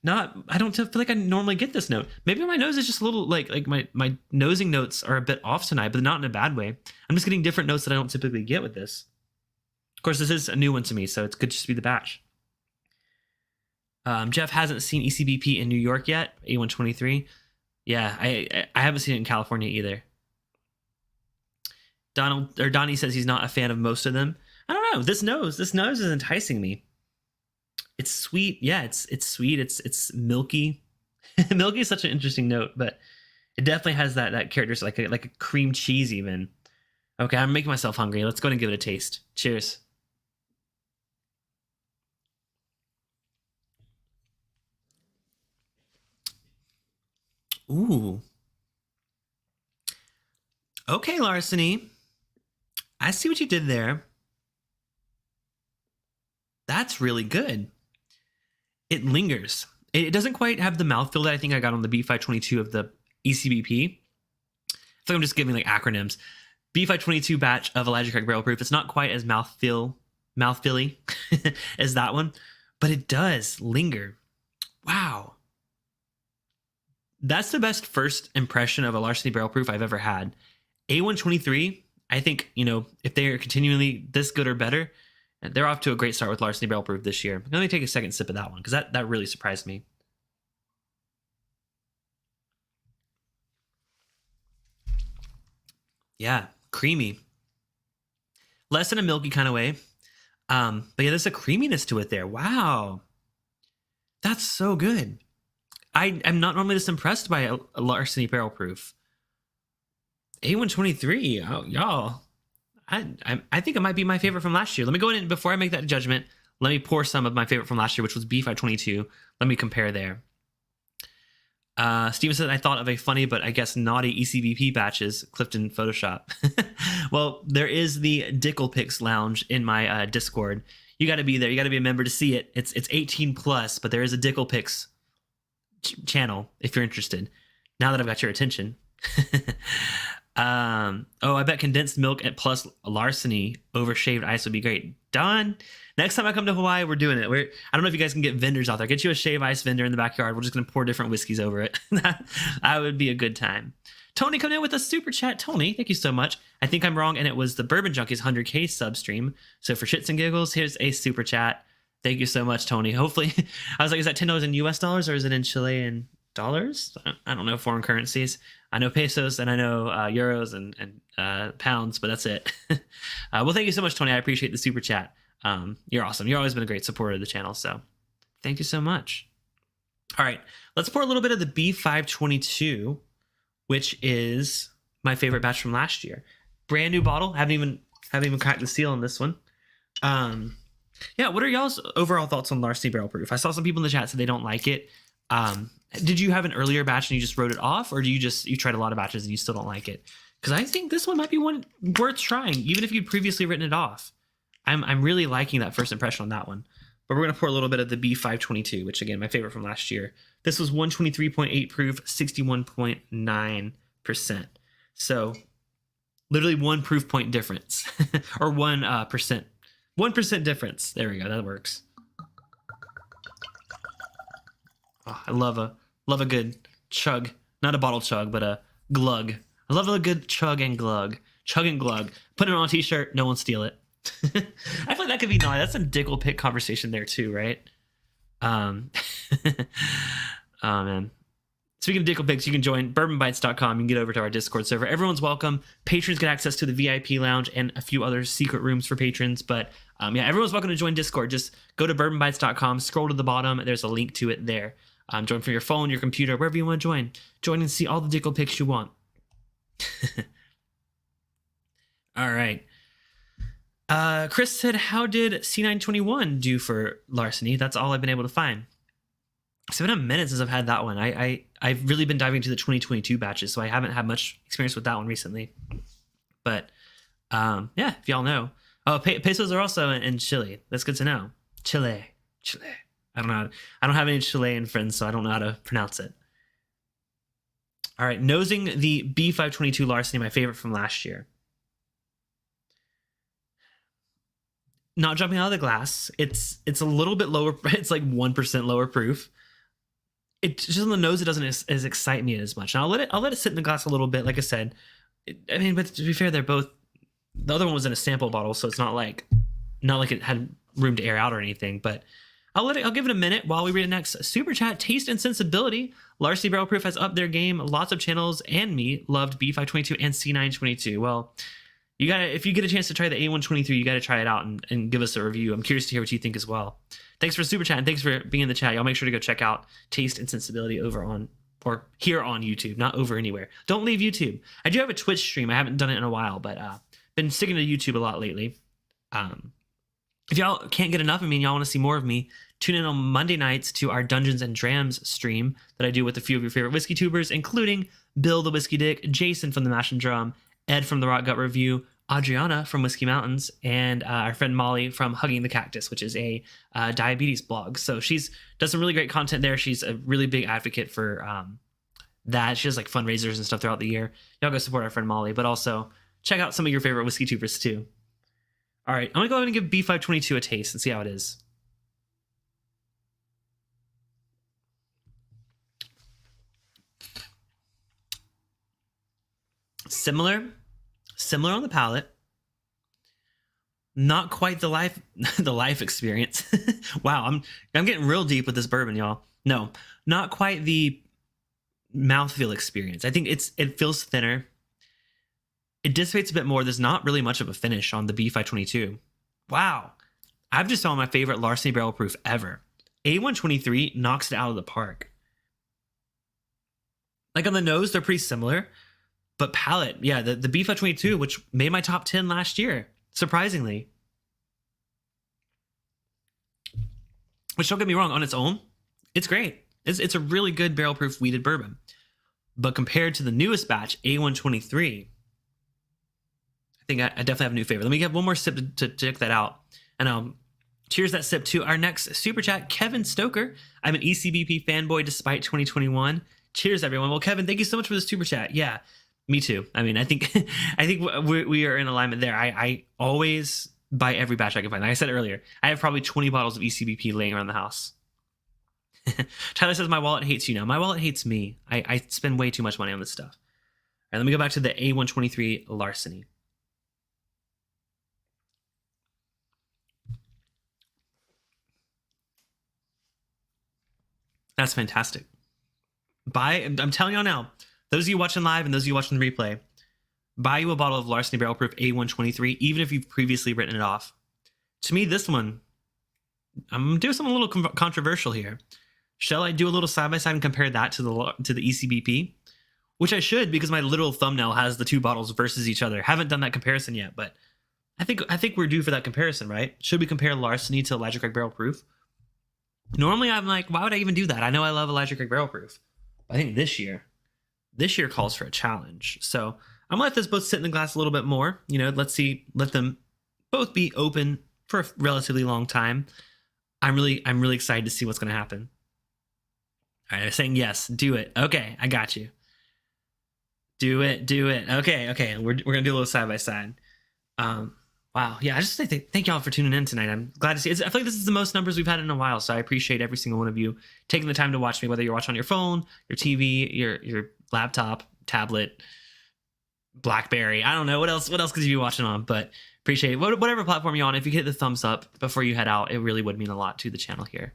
I don't feel like I normally get this note. Maybe my nose is just a little like my nosing notes are a bit off tonight, but not in a bad way. I'm just getting different notes that I don't typically get with this. Of course, this is a new one to me, so it could just be the batch. Jeff hasn't seen ECBP in New York yet, A123. Yeah, I haven't seen it in California either. Donnie says he's not a fan of most of them. I don't know. This nose is enticing me. It's sweet. Yeah, it's sweet. It's milky. Milky is such an interesting note, but it definitely has that character, like a cream cheese even. Okay, I'm making myself hungry. Let's go ahead and give it a taste. Cheers. Ooh. Okay, Larceny. I see what you did there. That's really good. It lingers. It doesn't quite have the mouthfeel that I think I got on the B522 of the ECBP. I feel like I'm just giving like acronyms. B522 batch of Elijah Craig Barrel Proof. It's not quite as mouthfilly as that one, but it does linger. Wow. That's the best first impression of a Larceny Barrel Proof I've ever had. A123, I think, if they are continually this good or better, they're off to a great start with Larceny Barrel Proof this year. Let me take a second sip of that one, because that really surprised me. Yeah, creamy. Less in a milky kind of way. But yeah, there's a creaminess to it there. Wow. That's so good. I'm not normally this impressed by a Larceny Barrel Proof. A123, oh, y'all. I think it might be my favorite from last year. Let me go in and before I make that judgment, let me pour some of my favorite from last year, which was B522. Let me compare there. Steven said, I thought of a funny but I guess naughty ECBP batches, Clifton Photoshop. Well, there is the Dickle Picks Lounge in my Discord. You got to be there. You got to be a member to see it. It's 18 plus, but there is a Dickle Picks channel if you're interested. Now that I've got your attention. I bet condensed milk plus Larceny over shaved ice would be great. Done. Next time I come to Hawaii, we're doing it. I don't know if you guys can get vendors out there. Get you a shave ice vendor in the backyard. We're just going to pour different whiskeys over it. That would be a good time. Tony coming in with a super chat. Tony, thank you so much. I think I'm wrong, and it was the Bourbon Junkies 100K sub stream. So for shits and giggles, here's a super chat. Thank you so much, Tony. Hopefully, I was like, is that $10 in US dollars or is it in Chilean dollars? I don't know foreign currencies. I know pesos and I know euros and pounds, but that's it. Well, thank you so much, Tony. I appreciate the super chat. You're awesome. You've always been a great supporter of the channel, so thank you so much. All right, let's pour a little bit of the B522, which is my favorite batch from last year. Brand new bottle. Haven't even cracked the seal on this one. Yeah, what are y'all's overall thoughts on Larceny Barrel Proof? I saw some people in the chat say they don't like it. Did you have an earlier batch and you just wrote it off, or do you tried a lot of batches and you still don't like it? Because I think this one might be one worth trying, even if you'd previously written it off. I'm really liking that first impression on that one. But we're going to pour a little bit of the B522, which, again, my favorite from last year. This was 123.8 proof, 61.9%. So literally 1 proof point difference, or 1%. 1% difference. There we go. That works. Oh, I love a good chug. Not a bottle chug, but a glug. I love a good chug and glug. Chug and glug. Put it on a t-shirt. No one steal it. I feel like that could be naughty. That's some Dickle Pick conversation there too, right? Oh man. Speaking of Dickle Picks, you can join bourbonbites.com. You can get over to our Discord server. Everyone's welcome. Patrons get access to the VIP lounge and a few other secret rooms for patrons. But yeah, everyone's welcome to join Discord. Just go to bourbonbites.com, scroll to the bottom. There's a link to it there. Join from your phone, your computer, wherever you want to join. Join and see all the Dickle Picks you want. All right. Chris said, how did C921 do for Larceny? That's all I've been able to find. It's been a minute since I've had that one. I've really been diving into the 2022 batches, so I haven't had much experience with that one recently. But yeah, if y'all know. Oh, pesos are also in Chile. That's good to know. Chile. I don't have any Chilean friends, so I don't know how to pronounce it. All right, nosing the B522 Larceny, my favorite from last year. Not jumping out of the glass. It's a little bit lower. It's like 1% lower proof. It just on the nose, it doesn't as excite me as much. And I'll let it sit in the glass a little bit. Like I said, but to be fair, they're both. The other one was in a sample bottle, so it's not like it had room to air out or anything. But I'll give it a minute while we read the next super chat. Taste and sensibility. Larceny Barrel Proof has upped their game. Lots of channels and me loved B522 and C922. Well, if you get a chance to try the A123, you got to try it out and give us a review. I'm curious to hear what you think as well. Thanks for super chat and thanks for being in the chat. Y'all make sure to go check out Taste and Sensibility here on YouTube, not over anywhere. Don't leave YouTube. I do have a Twitch stream. I haven't done it in a while, but been sticking to YouTube a lot lately. If y'all can't get enough of me and y'all want to see more of me, tune in on Monday nights to our Dungeons and Drams stream that I do with a few of your favorite whiskey tubers, including Bill the Whiskey Dick, Jason from the Mash and Drum, Ed from the Rock Gut Review, Adriana from Whiskey Mountains, and our friend Molly from Hugging the Cactus, which is a diabetes blog. So she's does some really great content there. She's a really big advocate for that. She does like fundraisers and stuff throughout the year. Y'all go support our friend Molly, but also check out some of your favorite whiskey tubers too. All right, I'm gonna go ahead and give B522 a taste and see how it is. Similar on the palate. Not quite the life experience. Wow, I'm getting real deep with this bourbon, y'all. No, not quite the mouthfeel experience. I think it feels thinner. It dissipates a bit more. There's not really much of a finish on the B522. Wow, I've just found my favorite Larceny barrel proof ever. A123 knocks it out of the park. Like on the nose, they're pretty similar, but palate, yeah, the B522, which made my top 10 last year, surprisingly. Which, don't get me wrong, on its own, it's great. It's a really good barrel proof wheated bourbon. But compared to the newest batch, A123, I think I definitely have a new favorite. Let me get one more sip to check that out. And cheers that sip to our next super chat, Kevin Stoker. I'm an ECBP fanboy despite 2021. Cheers, everyone. Well, Kevin, thank you so much for this super chat. Yeah, me too. I mean, I think we are in alignment there. I always buy every batch I can find. Like I said earlier, I have probably 20 bottles of ECBP laying around the house. Tyler says, my wallet hates you now. My wallet hates me. I spend way too much money on this stuff. All right, let me go back to the A123 Larceny. That's fantastic. I'm telling y'all now, those of you watching live and those of you watching the replay, buy you a bottle of Larceny Barrel Proof A123, even if you've previously written it off. To me, this one, I'm going to do something a little controversial here. Shall I do a little side-by-side and compare that to the ECBP? Which I should, because my literal thumbnail has the two bottles versus each other. Haven't done that comparison yet, but I think we're due for that comparison, right? Should we compare Larceny to Elijah Craig Barrel Proof? Normally, I'm like, why would I even do that? I know I love Elijah Craig Barrel Proof. I think this year calls for a challenge. So I'm gonna let this both sit in the glass a little bit more. You know, let them both be open for a relatively long time. I'm really excited to see what's gonna happen. All right, they're saying yes, do it. Okay, I got you. Do it. Okay. We're gonna do a little side by side. Wow, yeah. I just thank y'all for tuning in tonight. I'm glad to see it. I feel like this is the most numbers we've had in a while, so I appreciate every single one of you taking the time to watch me, whether you're watching on your phone, your TV, your laptop, tablet, BlackBerry. I don't know what else could you be watching on, but appreciate it. Whatever platform you're on. If you hit the thumbs up before you head out, it really would mean a lot to the channel here.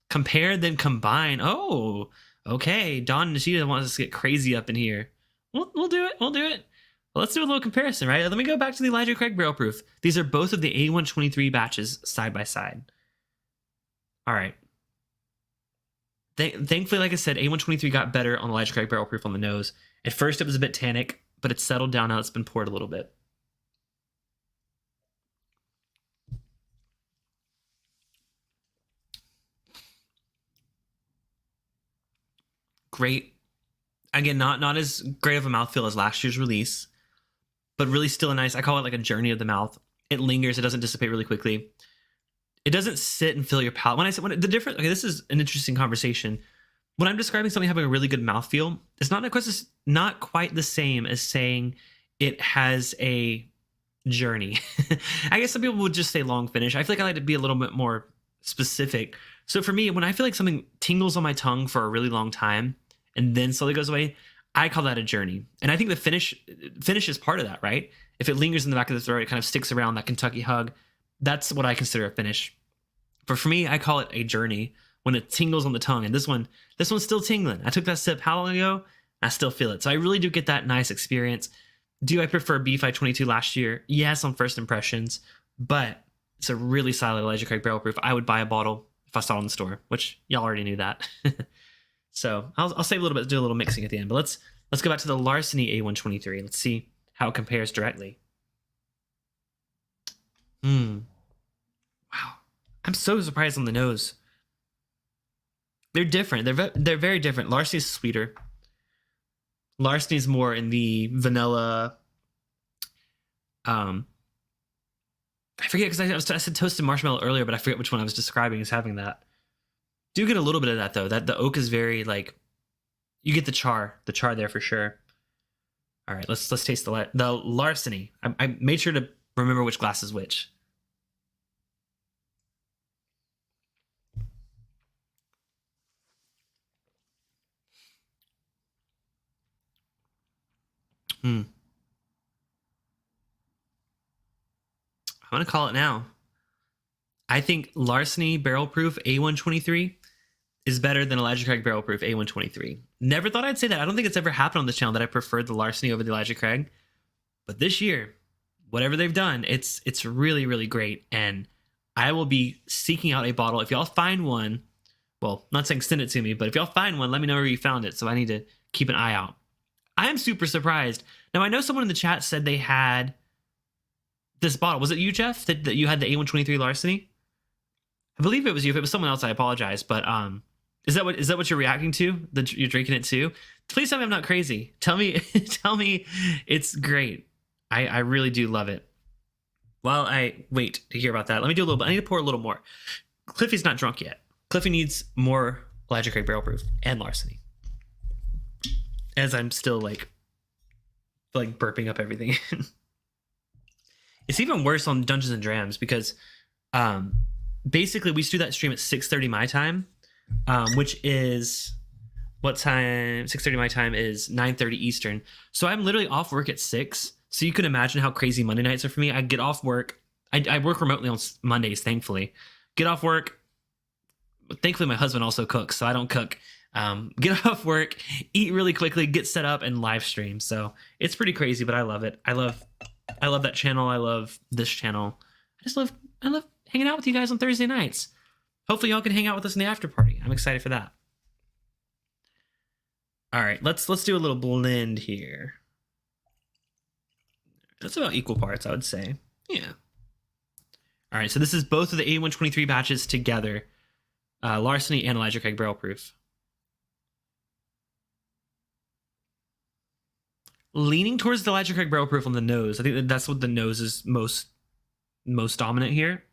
Compare then combine. Oh, okay. Don and Nishida wants us to get crazy up in here. We'll do it. Well, let's do a little comparison, right? Let me go back to the Elijah Craig Barrel Proof. These are both of the A123 batches side by side. All right. Thankfully, like I said, A123 got better on Elijah Craig Barrel Proof on the nose. At first, it was a bit tannic, but it's settled down now. It's been poured a little bit. Great. Again, not as great of a mouthfeel as last year's release, but really still a nice, I call it like a journey of the mouth. It lingers. It doesn't dissipate really quickly. It doesn't sit and fill your palate. Okay, this is an interesting conversation. When I'm describing something having a really good mouthfeel, it's not quite the same as saying it has a journey. I guess some people would just say long finish. I feel like I like to be a little bit more specific. So for me, when I feel like something tingles on my tongue for a really long time and then slowly goes away, I call that a journey. And I think the finish is part of that, right? If it lingers in the back of the throat, it kind of sticks around, that Kentucky hug. That's what I consider a finish. But for me, I call it a journey when it tingles on the tongue. And this one's still tingling. I took that sip how long ago? I still feel it. So I really do get that nice experience. Do I prefer B522 last year? Yes, on first impressions. But it's a really solid Elijah Craig Barrel Proof. I would buy a bottle if I saw it in the store, which y'all already knew that. So I'll save a little bit, do a little mixing at the end. But let's go back to the Larceny A123. Let's see how it compares directly. Wow. I'm so surprised on the nose. They're different. They're very different. Larceny is sweeter. Larceny is more in the vanilla. I forget because I said toasted marshmallow earlier, but I forget which one I was describing as having that. Do get a little bit of that though. That the oak is very like, you get the char there for sure. All right, let's taste the Larceny. I made sure to remember which glass is which. I'm gonna call it now. I think Larceny Barrel Proof A123 is better than Elijah Craig Barrel Proof A123. Never thought I'd say that. I don't think it's ever happened on this channel that I preferred the Larceny over the Elijah Craig. But this year, whatever they've done, it's really, really great. And I will be seeking out a bottle. If y'all find one, well, not saying send it to me, but if y'all find one, let me know where you found it. So I need to keep an eye out. I am super surprised. Now, I know someone in the chat said they had this bottle. Was it you, Jeff, that you had the A123 Larceny? I believe it was you. If it was someone else, I apologize. But is that what you're reacting to? That you're drinking it too? Please tell me I'm not crazy. Tell me it's great. I really do love it. While I wait to hear about that, let me do a little bit. I need to pour a little more. Cliffy's not drunk yet. Cliffy needs more Elijah Craig Barrel Proof and Larceny. As I'm still like burping up everything. It's even worse on Dungeons and Drams because basically we do that stream at 6:30 my time, which is what time? 6:30 my time is 9:30 Eastern. So I'm literally off work at 6. So you can imagine how crazy Monday nights are for me. I get off work. I work remotely on Mondays, thankfully. Get off work. Thankfully, my husband also cooks, so I don't cook. Get off work, eat really quickly, get set up, and live stream. So it's pretty crazy, but I love it. I love that channel. I love this channel. I love hanging out with you guys on Thursday nights. Hopefully y'all can hang out with us in the after party. I'm excited for that. All right, let's do a little blend here. That's about equal parts, I would say. Yeah. All right, so this is both of the A123 batches together. Larceny and Elijah Craig Barrel Proof. Leaning towards the Elijah Craig Barrel Proof on the nose. I think that's what the nose is most dominant here.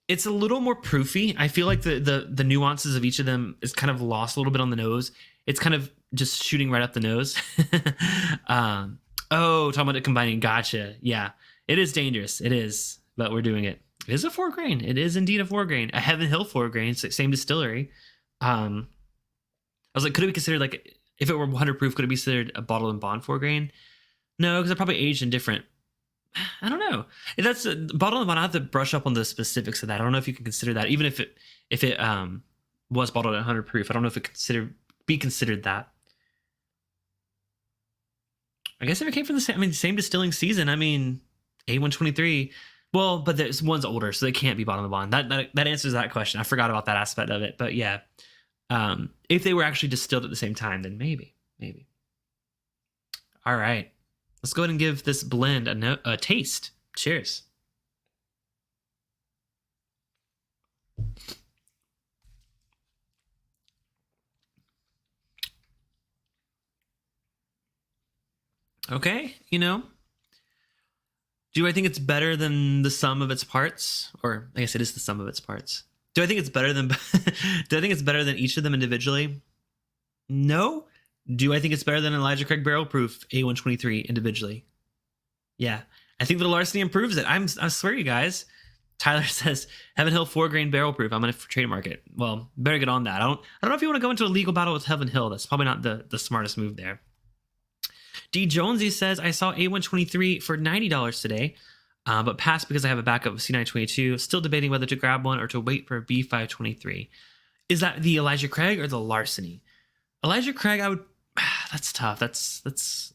It's a little more proofy. I feel like the nuances of each of them is kind of lost a little bit on the nose. It's kind of just shooting right up the nose. Oh, talking about it combining. Gotcha. Yeah, it is dangerous. It is, but we're doing it. It is a 4-grain. It is indeed a 4-grain. A Heaven Hill 4-grain, same distillery. I was like, could it be considered like, if it were 100 proof, could it be considered a bottled and bond 4-grain? No, because they're probably aged in different. I don't know. If that's a bottled and bond, I have to brush up on the specifics of that. I don't know if you can consider that, even if it was bottled at 100 proof. I don't know if it be considered that. I guess if it came from the same distilling season. I mean, A123. Well, but this one's older, so they can't be bottled and bond. That answers that question. I forgot about that aspect of it, but yeah. If they were actually distilled at the same time, then maybe. All right, let's go ahead and give this blend a taste. Cheers. Okay, do I think it's better than the sum of its parts? Or I guess it is the sum of its parts. Do I think it's better than each of them individually? No. Do I think it's better than Elijah Craig Barrel Proof A123 individually? Yeah. I think the Larceny improves it. I swear you guys. Tyler says Heaven Hill 4-grain barrel proof. I'm gonna trademark it. Well, better get on that. I don't know if you want to go into a legal battle with Heaven Hill. That's probably not the smartest move there. D Jonesy says I saw A123 for $90 today. But passed because I have a backup of C922. Still debating whether to grab one or to wait for a B523. Is that the Elijah Craig or the Larceny? Elijah Craig, I would. That's tough. That's.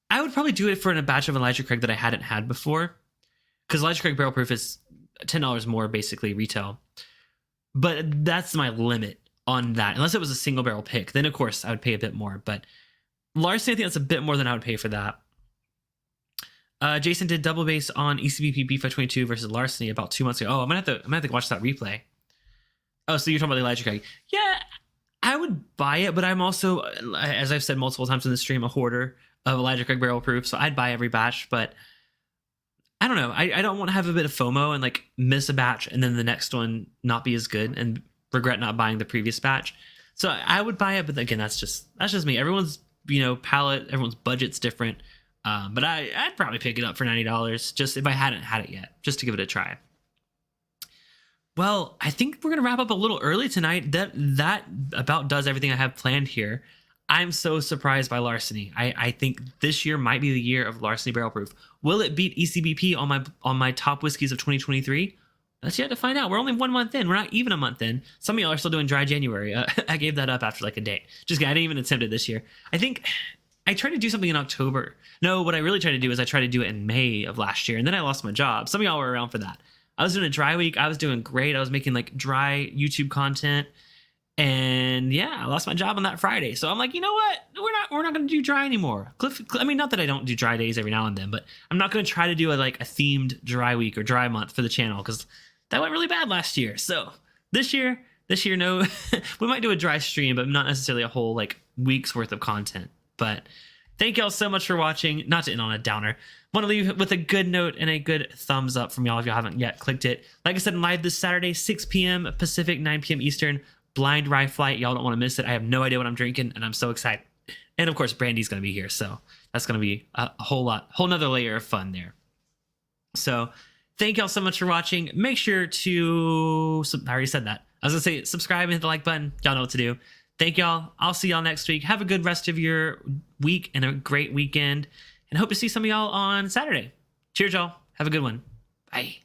I would probably do it for a batch of Elijah Craig that I hadn't had before, because Elijah Craig Barrel Proof is $10 more basically retail. But that's my limit on that. Unless it was a single barrel pick, then of course I would pay a bit more. But Larceny, I think that's a bit more than I would pay for that. Jason did double base on ECBP B522 versus Larceny about 2 months ago. Oh, I'm gonna have to watch that replay. Oh, so you're talking about the Elijah Craig? Yeah, I would buy it, but I'm also, as I've said multiple times in the stream, a hoarder of Elijah Craig Barrel Proof. So I'd buy every batch, but I don't know. I don't want to have a bit of FOMO and like miss a batch and then the next one not be as good and regret not buying the previous batch. So I would buy it, but again, that's just me. Everyone's palate, everyone's budget's different. But I'd probably pick it up for $90 just if I hadn't had it yet, just to give it a try. Well, I think we're gonna wrap up a little early tonight. That about does everything I have planned here. I'm so surprised by Larceny. I think this year might be the year of Larceny Barrel Proof. Will it beat ECBP on my top whiskeys of 2023? That's yet to find out. We're only 1 month in. We're not even a month in. Some of y'all are still doing dry January. I gave that up after like a day. Just kidding. I didn't even attempt it this year. I think I tried to do something in October. No, what I really tried to do is I tried to do it in May of last year, and then I lost my job. Some of y'all were around for that. I was doing a dry week. I was doing great. I was making like dry YouTube content. And yeah, I lost my job on that Friday. So I'm like, you know what? We're not going to do dry anymore. I mean, not that I don't do dry days every now and then, but I'm not going to try to do a themed dry week or dry month for the channel because that went really bad last year. So this year, no, we might do a dry stream, but not necessarily a whole week's worth of content. But thank y'all so much for watching. Not to end on a downer. Want to leave with a good note and a good thumbs up from y'all if y'all haven't yet clicked it. Like I said, live this Saturday, 6 p.m. Pacific, 9 p.m. Eastern. Blind rye flight. Y'all don't want to miss it. I have no idea what I'm drinking, and I'm so excited. And of course, Brandy's going to be here, so that's going to be a whole nother layer of fun there. So thank y'all so much for watching. Make sure to, I already said that. I was going to say subscribe and hit the like button. Y'all know what to do. Thank y'all. I'll see y'all next week. Have a good rest of your week and a great weekend, and hope to see some of y'all on Saturday. Cheers, y'all. Have a good one. Bye.